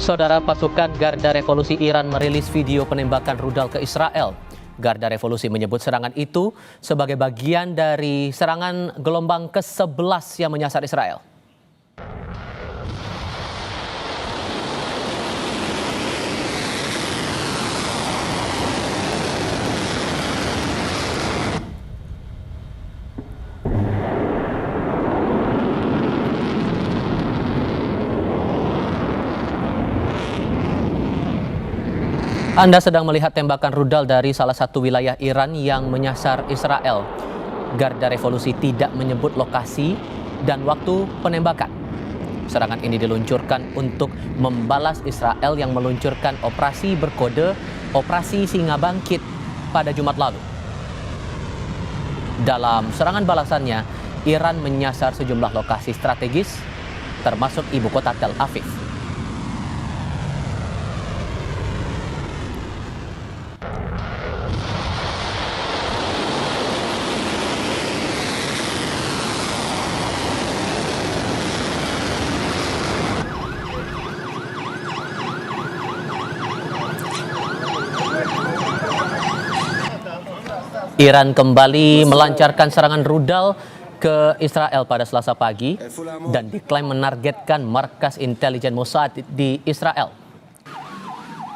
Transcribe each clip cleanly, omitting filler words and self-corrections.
Saudara, pasukan Garda Revolusi Iran merilis video penembakan rudal ke Israel. Garda Revolusi menyebut serangan itu sebagai bagian dari serangan gelombang ke-11 yang menyasar Israel. Anda sedang melihat tembakan rudal dari salah satu wilayah Iran yang menyasar Israel. Garda Revolusi tidak menyebut lokasi dan waktu penembakan. Serangan ini diluncurkan untuk membalas Israel yang meluncurkan operasi berkode Operasi Singa Bangkit pada Jumat lalu. Dalam serangan balasannya, Iran menyasar sejumlah lokasi strategis, termasuk ibu kota Tel Aviv. Iran kembali melancarkan serangan rudal ke Israel pada Selasa pagi dan diklaim menargetkan markas intelijen Mossad di Israel.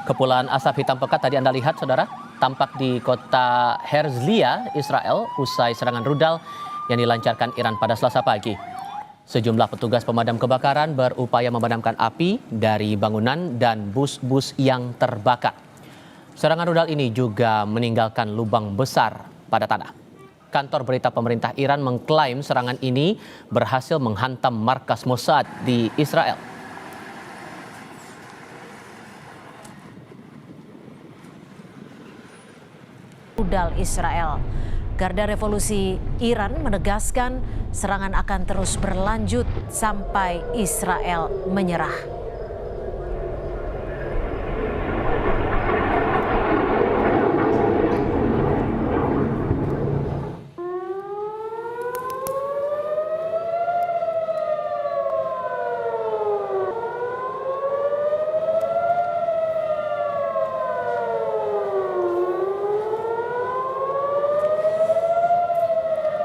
Kepulan asap hitam pekat tadi Anda lihat, saudara, tampak di kota Herzliya, Israel, usai serangan rudal yang dilancarkan Iran pada Selasa pagi. Sejumlah petugas pemadam kebakaran berupaya memadamkan api dari bangunan dan bus-bus yang terbakar. Serangan rudal ini juga meninggalkan lubang besar pada tanah. Kantor berita pemerintah Iran mengklaim serangan ini berhasil menghantam markas Mossad di Israel. Rudal Israel. Garda Revolusi Iran menegaskan serangan akan terus berlanjut sampai Israel menyerah.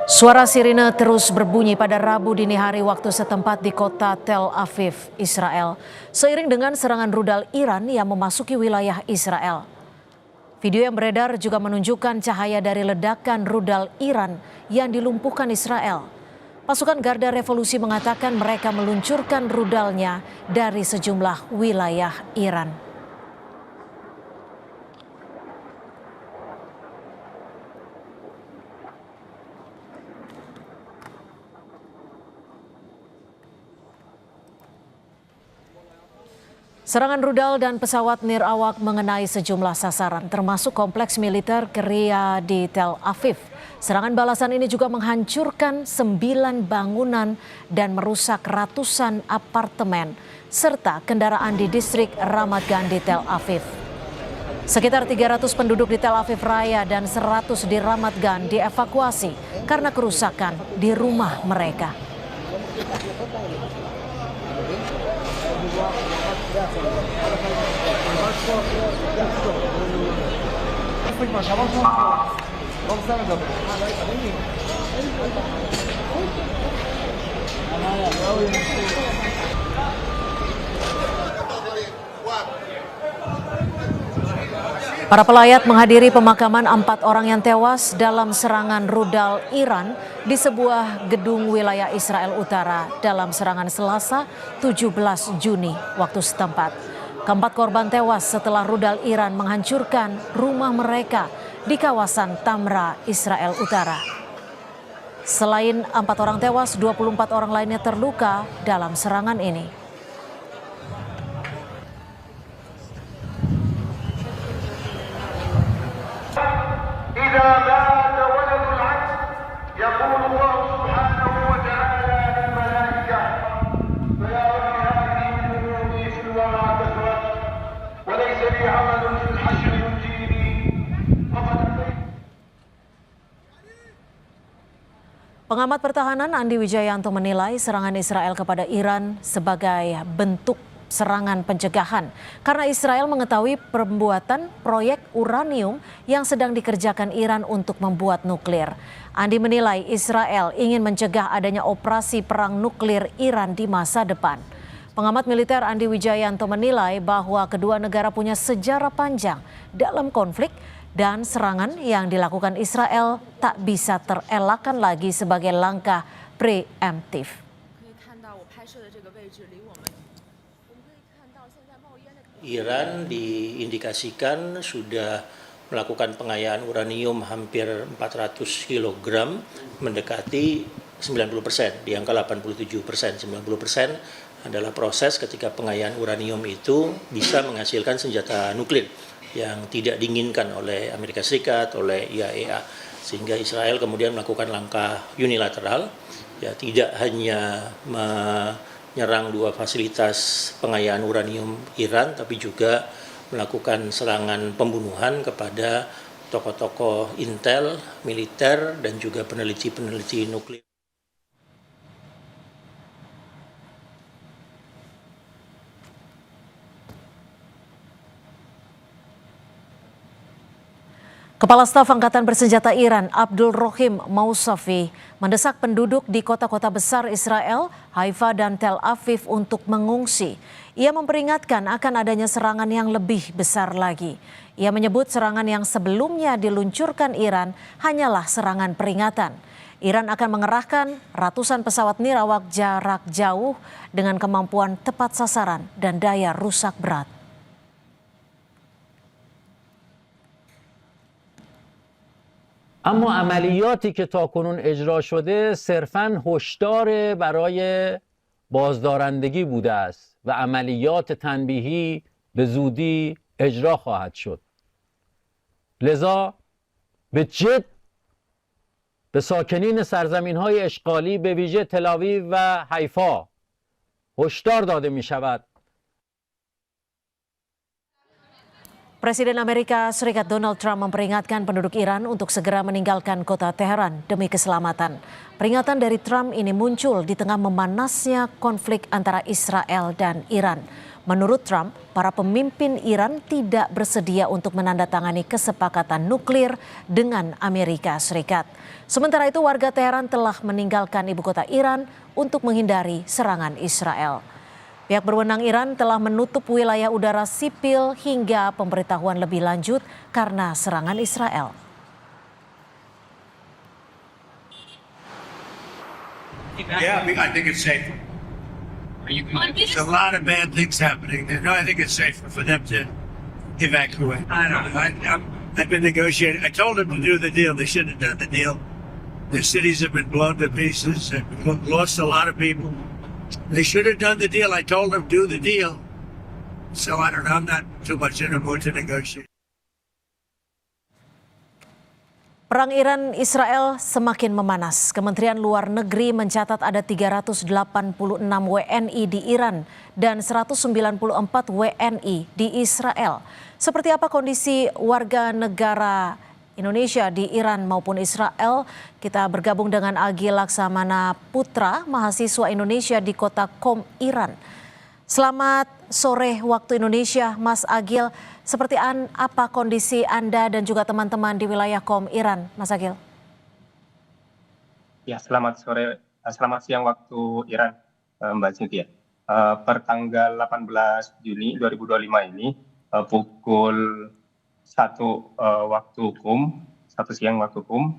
Suara sirine terus berbunyi pada Rabu dini hari waktu setempat di kota Tel Aviv, Israel, seiring dengan serangan rudal Iran yang memasuki wilayah Israel. Video yang beredar juga menunjukkan cahaya dari ledakan rudal Iran yang dilumpuhkan Israel. Pasukan Garda Revolusi mengatakan mereka meluncurkan rudalnya dari sejumlah wilayah Iran. Serangan rudal dan pesawat nirawak mengenai sejumlah sasaran, termasuk kompleks militer Keria di Tel Aviv. Serangan balasan ini juga menghancurkan 9 bangunan dan merusak ratusan apartemen, serta kendaraan di distrik Ramat Gan di Tel Aviv. Sekitar 300 penduduk di Tel Aviv Raya dan 100 di Ramat Gan dievakuasi karena kerusakan di rumah mereka. Para pelayat menghadiri pemakaman 4 orang yang tewas dalam serangan rudal Iran di sebuah gedung wilayah Israel Utara dalam serangan Selasa 17 Juni waktu setempat. Keempat korban tewas setelah rudal Iran menghancurkan rumah mereka di kawasan Tamra, Israel Utara. Selain 4 orang tewas, 24 orang lainnya terluka dalam serangan ini. Pengamat pertahanan Andi Wijayanto menilai serangan Israel kepada Iran sebagai bentuk serangan pencegahan karena Israel mengetahui pembuatan proyek uranium yang sedang dikerjakan Iran untuk membuat nuklir. Andi menilai Israel ingin mencegah adanya operasi perang nuklir Iran di masa depan. Pengamat militer Andi Wijayanto menilai bahwa kedua negara punya sejarah panjang dalam konflik dan serangan yang dilakukan Israel tak bisa terelakkan lagi sebagai langkah preemptif. Iran diindikasikan sudah melakukan pengayaan uranium hampir 400 kg, mendekati 90%, di angka 87%. 90% adalah proses ketika pengayaan uranium itu bisa menghasilkan senjata nuklir yang tidak diinginkan oleh Amerika Serikat, oleh IAEA. Sehingga Israel kemudian melakukan langkah unilateral, ya tidak hanya menyerang dua fasilitas pengayaan uranium Iran, tapi juga melakukan serangan pembunuhan kepada tokoh-tokoh intel, militer, dan juga peneliti-peneliti nuklir. Kepala Staf Angkatan Bersenjata Iran Abdul Rohim Mousavi mendesak penduduk di kota-kota besar Israel, Haifa dan Tel Aviv untuk mengungsi. Ia memperingatkan akan adanya serangan yang lebih besar lagi. Ia menyebut serangan yang sebelumnya diluncurkan Iran hanyalah serangan peringatan. Iran akan mengerahkan ratusan pesawat nirawak jarak jauh dengan kemampuan tepat sasaran dan daya rusak berat. اما عملیاتی که تاکنون اجرا شده صرفاً هشدار برای بازدارندگی بوده است و عملیات تنبیهی به زودی اجرا خواهد شد. لذا به جد به ساکنین سرزمین‌های اشغالی به ویژه تل‌آویو و حیفا هشدار داده می‌شود. Presiden Amerika Serikat Donald Trump memperingatkan penduduk Iran untuk segera meninggalkan kota Teheran demi keselamatan. Peringatan dari Trump ini muncul di tengah memanasnya konflik antara Israel dan Iran. Menurut Trump, para pemimpin Iran tidak bersedia untuk menandatangani kesepakatan nuklir dengan Amerika Serikat. Sementara itu, warga Teheran telah meninggalkan ibu kota Iran untuk menghindari serangan Israel. Pihak berwenang Iran telah menutup wilayah udara sipil hingga pemberitahuan lebih lanjut karena serangan Israel. Yeah, I think it's safer. There's a lot of bad things happening. No, I think it's safer for them to evacuate. I don't know. I've been negotiating. I told them to do the deal. They shouldn't have done the deal. Their cities have been blown to pieces and lost a lot of people. They should have done the deal. I told them do the deal. So I don't know. I'm not too much in a mood to negotiate. Perang Iran-Israel semakin memanas. Kementerian Luar Negeri mencatat ada 386 WNI di Iran dan 194 WNI di Israel. Seperti apa kondisi warga negara Indonesia di Iran maupun Israel? Kita bergabung dengan Agil Laksamana Putra, mahasiswa Indonesia di kota Qom, Iran. Selamat sore waktu Indonesia, Mas Agil. Seperti apa kondisi Anda dan juga teman-teman di wilayah Qom, Iran, Mas Agil? Ya, selamat sore, selamat siang waktu Iran, Mbak Cynthia. Per tanggal 18 Juni 2025 ini, pukul 1 waktu hukum, 1 siang waktu hukum,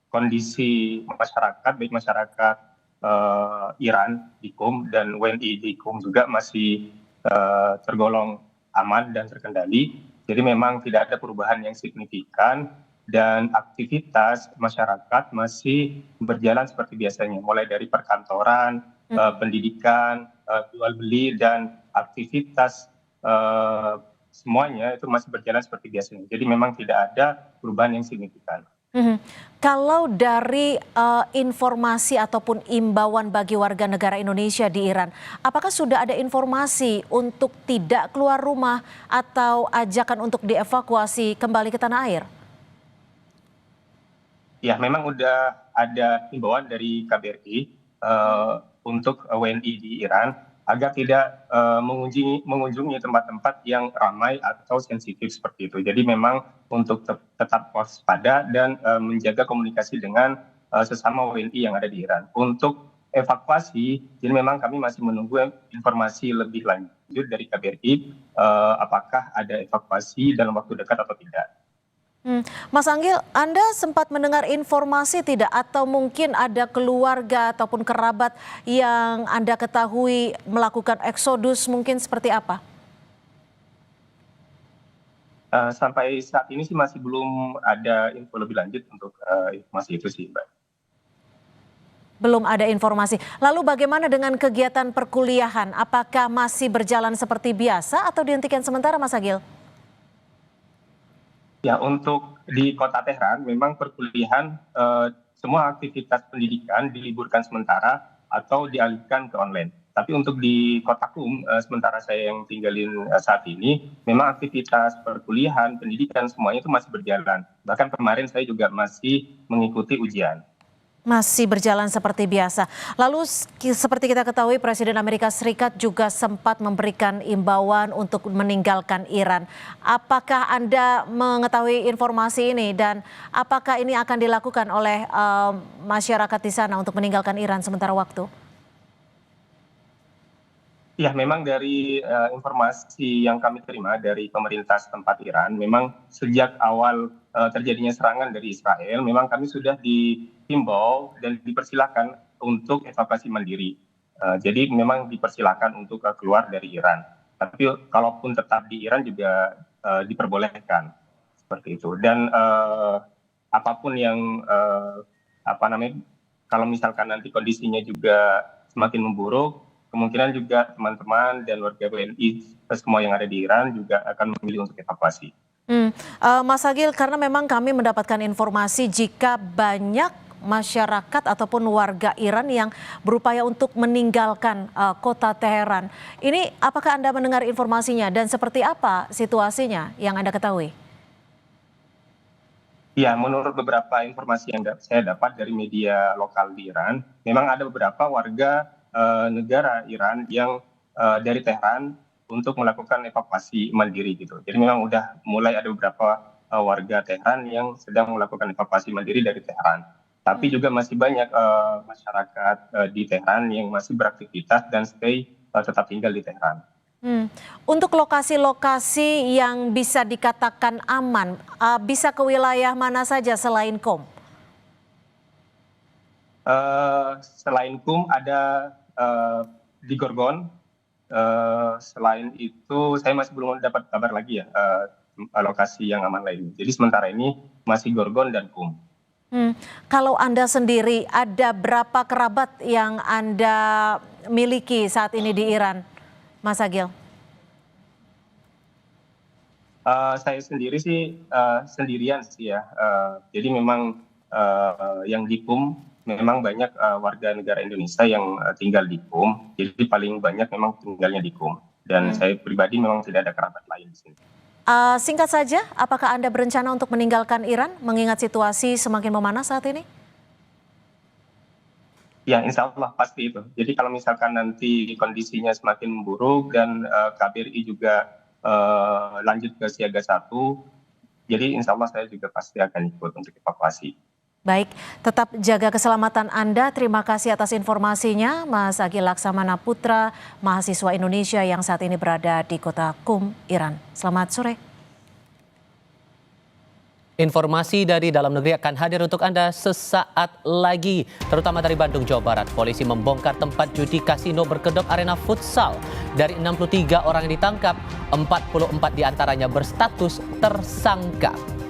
kondisi masyarakat, baik masyarakat Iran di Qom dan WNI di Qom juga masih tergolong aman dan terkendali. Jadi memang tidak ada perubahan yang signifikan dan aktivitas masyarakat masih berjalan seperti biasanya, mulai dari perkantoran, pendidikan, jual beli dan aktivitas semuanya itu masih berjalan seperti biasanya. Jadi memang tidak ada perubahan yang signifikan. Kalau dari informasi ataupun imbauan bagi warga negara Indonesia di Iran, apakah sudah ada informasi untuk tidak keluar rumah atau ajakan untuk dievakuasi kembali ke tanah air? Ya, memang sudah ada imbauan dari KBRI untuk WNI di Iran agar tidak mengunjungi tempat-tempat yang ramai atau sensitif seperti itu. Jadi memang untuk tetap waspada dan menjaga komunikasi dengan sesama WNI yang ada di Iran. Untuk evakuasi, jadi memang kami masih menunggu informasi lebih lanjut dari KBRI apakah ada evakuasi dalam waktu dekat atau tidak. Mas Anggil, Anda sempat mendengar informasi tidak atau mungkin ada keluarga ataupun kerabat yang Anda ketahui melakukan eksodus mungkin seperti apa? Sampai saat ini sih masih belum ada info lebih lanjut untuk informasi itu sih, Mbak. Belum ada informasi. Lalu bagaimana dengan kegiatan perkuliahan? Apakah masih berjalan seperti biasa atau dihentikan sementara, Mas Agil? Ya, untuk di kota Tehran memang perkuliahan semua aktivitas pendidikan diliburkan sementara atau dialihkan ke online. Tapi untuk di kota Qum, sementara saya yang tinggalin saat ini, memang aktivitas perkuliahan, pendidikan semuanya itu masih berjalan. Bahkan kemarin saya juga masih mengikuti ujian. Masih berjalan seperti biasa. Lalu seperti kita ketahui Presiden Amerika Serikat juga sempat memberikan imbauan untuk meninggalkan Iran. Apakah Anda mengetahui informasi ini dan apakah ini akan dilakukan oleh masyarakat di sana untuk meninggalkan Iran sementara waktu? Ya, memang dari informasi yang kami terima dari pemerintah setempat Iran, memang sejak awal terjadinya serangan dari Israel, memang kami sudah dihimbau dan dipersilakan untuk evakuasi mandiri. Jadi memang dipersilakan untuk keluar dari Iran. Tapi kalaupun tetap di Iran juga diperbolehkan seperti itu. Dan apapun yang kalau misalkan nanti kondisinya juga semakin memburuk, kemungkinan juga teman-teman dan warga WNI semua yang ada di Iran juga akan memilih untuk evakuasi. Mas Agil, karena memang kami mendapatkan informasi jika banyak masyarakat ataupun warga Iran yang berupaya untuk meninggalkan kota Teheran. Ini apakah Anda mendengar informasinya dan seperti apa situasinya yang Anda ketahui? Ya, menurut beberapa informasi yang saya dapat dari media lokal di Iran, memang ada beberapa warga negara Iran yang dari Tehran untuk melakukan evakuasi mandiri gitu. Jadi memang udah mulai ada beberapa warga Tehran yang sedang melakukan evakuasi mandiri dari Tehran. Tapi juga masih banyak masyarakat di Tehran yang masih beraktivitas dan tetap tinggal di Tehran. Untuk lokasi-lokasi yang bisa dikatakan aman, bisa ke wilayah mana saja selain Qom? Selain Qum ada di Gorgon. Selain itu saya masih belum dapat kabar lagi ya lokasi yang aman lain. Jadi sementara ini masih Gorgon dan Qum. Kalau Anda sendiri ada berapa kerabat yang Anda miliki saat ini di Iran, Mas Agil? Saya sendiri sih sendirian sih ya. Jadi memang yang di Qum memang banyak warga negara Indonesia yang tinggal di Qum. Jadi paling banyak memang tinggalnya di Qum. Dan saya pribadi memang tidak ada kerabat lain di sini. Singkat saja, apakah Anda berencana untuk meninggalkan Iran mengingat situasi semakin memanas saat ini? Ya, insya Allah pasti itu. Jadi kalau misalkan nanti kondisinya semakin memburuk dan KBRI juga lanjut ke siaga 1, jadi insya Allah saya juga pasti akan ikut untuk evakuasi. Baik, tetap jaga keselamatan Anda. Terima kasih atas informasinya, Mas Agil Laksamana Putra, mahasiswa Indonesia yang saat ini berada di kota Qum, Iran. Selamat sore. Informasi dari dalam negeri akan hadir untuk Anda sesaat lagi, terutama dari Bandung, Jawa Barat. Polisi membongkar tempat judi kasino berkedok arena futsal. Dari 63 orang yang ditangkap, 44 diantaranya berstatus tersangka.